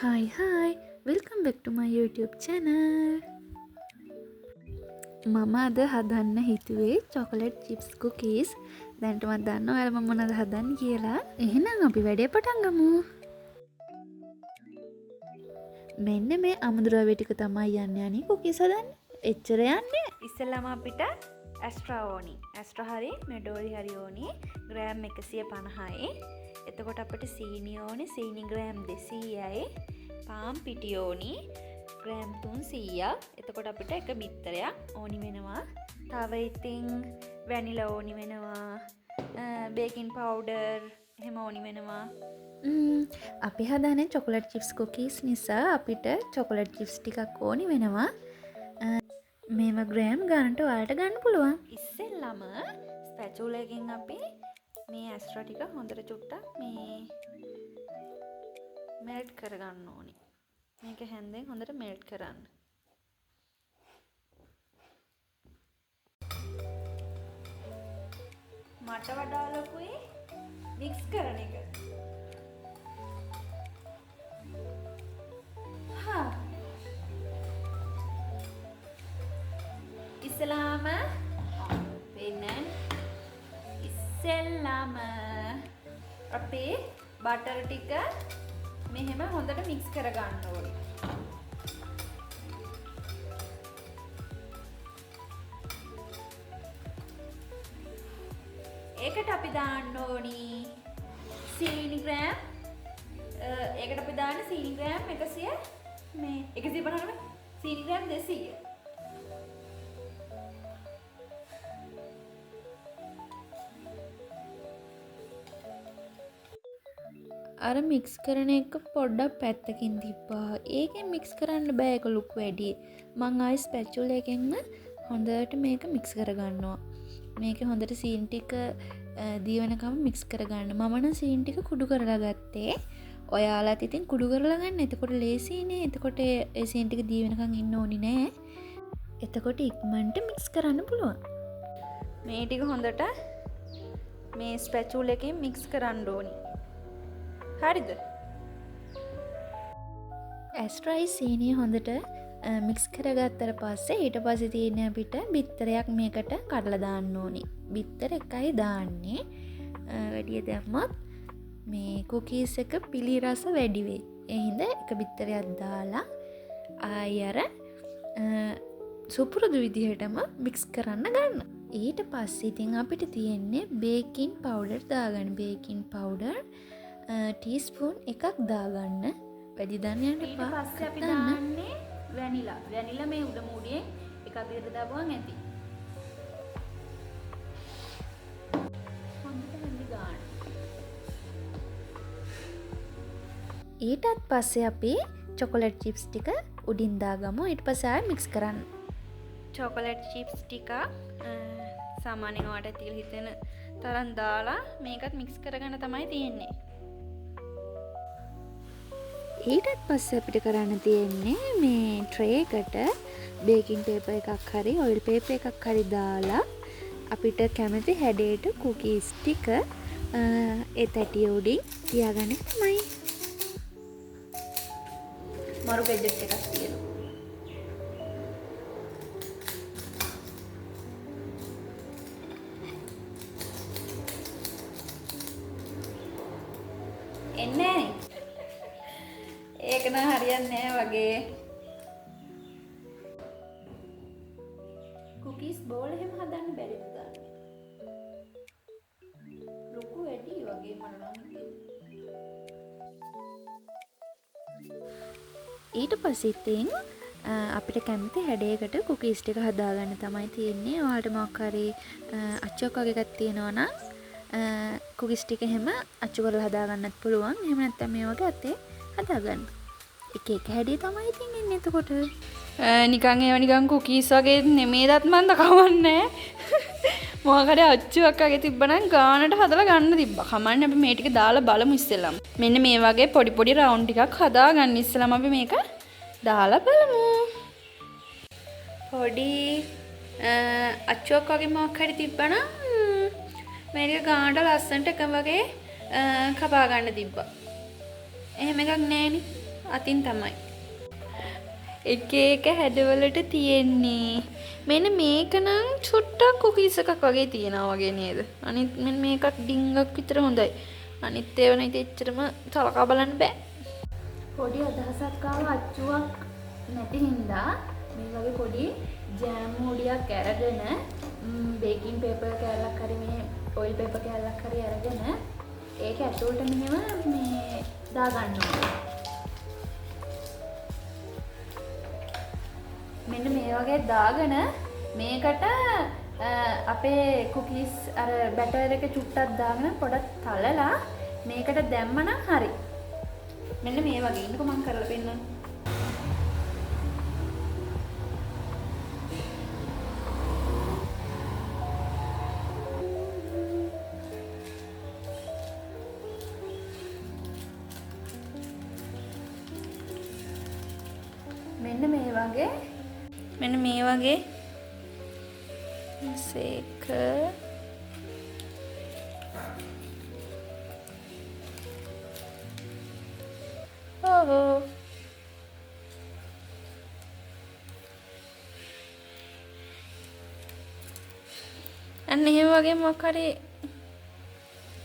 Hi, welcome back to my YouTube channel. මම අද හදන්න හිතුවේ chocolate chips cookies. දැන්ට මම දන්නවා ඔයාලා මම මොනවද හදන්න කියලා. එහෙනම් අපි වැඩේ පටන් ගමු. මෙන්න මේ අමුද්‍රව්‍ය ටික තමයි යන්නේ cookies හදන්න. එච්චර යන්නේ. ඉස්සෙල්ලාම අපිට ඇස්ට්‍රා ඕනි. ඇස්ට්‍රා හරි මෙඩෝරි හරි ඕනි. ග්‍රෑම් 150යි. එතකොට අපිට සීනි ඕනි. සීනි ග්‍රෑම් 200යි. පාම් පිටි ඕනි. ග්‍රෑම් 300ක්. එතකොට අපිට එක බිත්තරයක් ඕනි වෙනවා. තව ඉතින් වැනිලා ඕනි වෙනවා. බේකින් පවුඩර් එහෙම ඕනි වෙනවා. අපි හදන්නේ chocolate chips cookies නිසා අපිට chocolate chips ටිකක් ඕනි වෙනවා. මේව ග්‍රෑම් ගන්නට ඔයාලට ගන්න පුළුවන්. ඉස්සෙල්ලම ස්පැචුලා එකෙන් අපි මේ ඇස්ට්‍රා ටික හොඳට චුට්ටක් මේ මෙල්ට් කරගන්න ඕනි. මේක හැන්දෙන් හොඳට මෙල්ට් කරන්න. මට වඩා ලොකුයි මික්ස් කරන එක. ඉස්සෙල්ලාම අපේ බටර් ටික මෙහෙම හොඳට මික්ස් කරගන්න ඕනේ. ඒකට අපි දාන්න ඕනි සීනි ග්‍රෑම් ඒකට අපි දාන්න සීනි ග්‍රෑම් 100 මේ 150 සීනි ග්‍රෑම් 200. අර මික්ස් කරන එක පොඩ්ඩක් පැත්තකින් තිබ්බා. ඒකෙන් මික්ස් කරන්න බෑ, ඒක ලොකු වැඩි. මං ආයි ස්පැචුලා එකෙන්ම හොඳට මේක මික්ස් කරගන්නවා. මේකේ හොඳට සීනි ටික දීවනකම මික්ස් කරගන්න. මම නම් සීනි ටික කුඩු කරලා ගත්තේ. ඔයාලත් ඉතින් කුඩු කරලා ගන්න. එතකොට ලේසියිනේ. එතකොට ඒ සීනි ටික දීවනකම් ඉන්න ඕනි නෑ. එතකොට ඉක්මනට මික්ස් කරන්න පුළුවන්. මේ ටික හොඳට මේ ස්පැචුලා එකෙන් මික්ස් කරන්න ඕනි. හරිද? ඇස්ට්‍රායි සීනිය හොඳට මික්ස් කරගත්තට පස්සේ ඊට පස්සේ තියෙන්නේ අපිට බිත්තරයක් මේකට කඩලා දාන්න ඕනි. බිත්තර එකයි දාන්නේ. වැඩි දැම්මත් මේ කුකීස් එක පිලි රස වැඩි වෙයි. ඒ හින්දා එක බිත්තරයක් දාලා ආයෙ අර සුපුරුදු විදිහටම මික්ස් කරන්න ගන්න. ඊට පස්සේ ඉතින් අපිට තියෙන්නේ බේකින් පවුඩර් දාගන්න. බේකින් පවුඩර් ටීස්පූන් එකක් දාගන්න. වැඩි දාන්න යන්න එපා. ඊට පස්සේ අපි දාන්නේ වැනිලා. වැනිලා මේ උඩ මූඩියෙන් එකක් විතර දාපුවම ඇති. හොඳට වැනි ගන්න. ඊටත් පස්සේ අපි chocolate chips ටික උඩින් දාගමු. ඊට පස්සේ ආයෙ mix කරන්න. chocolate chips ටික සාමාන්‍යයෙන් ඔයාලට තියලා හිතෙන තරම් දාලා මේකත් mix කරගන්න තමයි තියෙන්නේ. ඊටත් පස්සේ අපිට කරන්න තියෙන්නේ මේ ට්‍රේ එකට බේකින් පේපර් එකක් හරි ඔයිල් පේපර් එකක් හරි දාලා අපිට කැමති හැඩයට කුකීස් ටික ඒ තැටිය උඩින් තියාගන්න තමයි. මරු බෙජට් එකක් තියෙනවා. එන්නේ ඒක නම් හරියන්නේ නැහැ වගේ. කුකීස් බෝල් එහෙම හදන්න බැරිද දාන්න? ලොකු වැඩි වගේ මම නම් ඊට පස්සේ ඉතින් අපිට කැමති හැඩයකට කුකීස් ටික හදාගන්න තමයි තියෙන්නේ. ඔයාලට මොකක් හරි අච්චුවක් වගේ එකක් තියෙනවා නම් කුකීස් ටික එහෙම අච්චු කරලා හදාගන්නත් පුළුවන්. එහෙම නැත්නම් මේ වගේ අතේ හදාගන්න. එක එක හැඩය තමයි ඉතින් එන්නේ. එතකොට නිකන් ඒව නිකන් කුකීස් වගේ නෙමෙයිදත් මන්ද කවන්නේ. මොකක් හරි අච්චුවක් වගේ තිබ්බනම් ගානට හදලා ගන්න තිබ්බා. කමන්නේ අපි මේ ටික දාලා බලමු ඉස්සෙල්ලාම. මෙන්න මේ වගේ පොඩි පොඩි රවුන්ඩ් ටිකක් හදාගන්න. ඉස්සෙල්ලාම අපි මේක දාලා බලමු. පොඩි අච්චුවක් වගේ මොකක් හරි තිබ්බනම් මේක ගානට ලස්සනට එක වගේ කපා ගන්න තිබ්බා. එහෙම එකක් නෑනේ. අතින් තමයි. එක එක හැඩවලට තියෙන්නේ. මෙන්න මේක නම් චුට්ටක් කුකීස් එකක් වගේ තියෙනවා වගේ නේද? අනිත් මෙන්න මේකක් ඩිංගක් විතර හොඳයි. අනිත් ඒවා නම් ඉතින් එච්චරම සලකා බලන්න බෑ. පොඩි අදහසක් ආව අච්චුවක් නැති හින්දා මේ වගේ පොඩි ජෑම් මුඩියක් අරගෙන බේකින් පේපර් කෑල්ලක් හරි මේ ඔයිල් පේපර් කෑල්ලක් හරි අරගෙන ඒක ඇතුළට මෙහෙම මේ දාගන්න ඕනේ. මෙන්න මේ වගේ දාගෙන මේකට අපේ කුකීස් අර බැටර් එක චුට්ටක් දාගෙන පොඩක් තලලා මේකට දැම්මනම් හරි. මෙන්න මේ වගේ ඉන්නකො මම කරලා පෙන්නන්න. මෙන්න මේ වගේ සේක ඕහෝ අන්න එහෙම වගේ මොකක් හරි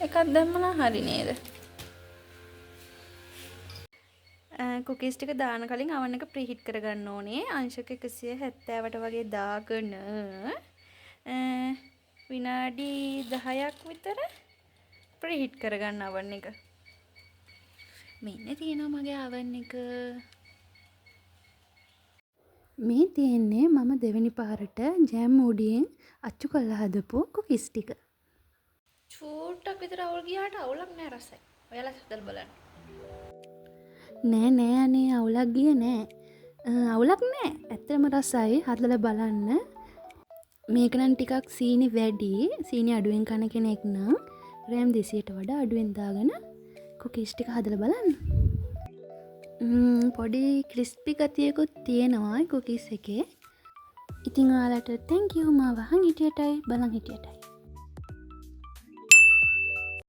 එකක් දැම්මම හරි නේද? කුකීස් ටික දාන කලින් oven එක ප්‍රීහීට් කරගන්න ඕනේ. අංශක 170ට වගේ දාගෙන විනාඩි 10ක් විතර ප්‍රීහීට් කරගන්න oven එක. මෙන්න තියෙනවා මගේ oven එක. මේ තියෙන්නේ මම දෙවෙනි පාරට ජෑම් මුඩියෙන් අච්චු කරලා හදපු කුකීස් ටික. චූට්ටක් විතර අවුල් ගියාට අවුලක් නෑ රසයි. ඔයාලා හදලා බලන්න. නෑ අනේ අවුලක් ගියේ නෑ. අවුලක් නෑ. ඇත්තම රසයි. හදලා බලන්න. මේක නම් ටිකක් සීනි වැඩි. සීනි අඩුවෙන් කන කෙනෙක් නම් ග්‍රෑම් 200ට වඩා අඩුවෙන් දාගෙන කුකීස් ටික හදලා බලන්න. පොඩි ක්‍රිස්පි ගතියකුත් තියෙනවා කුකීස් එකේ. ඉතින් ඔයාලට thank you මාව අහන් හිටියටයි බලන් හිටියටයි.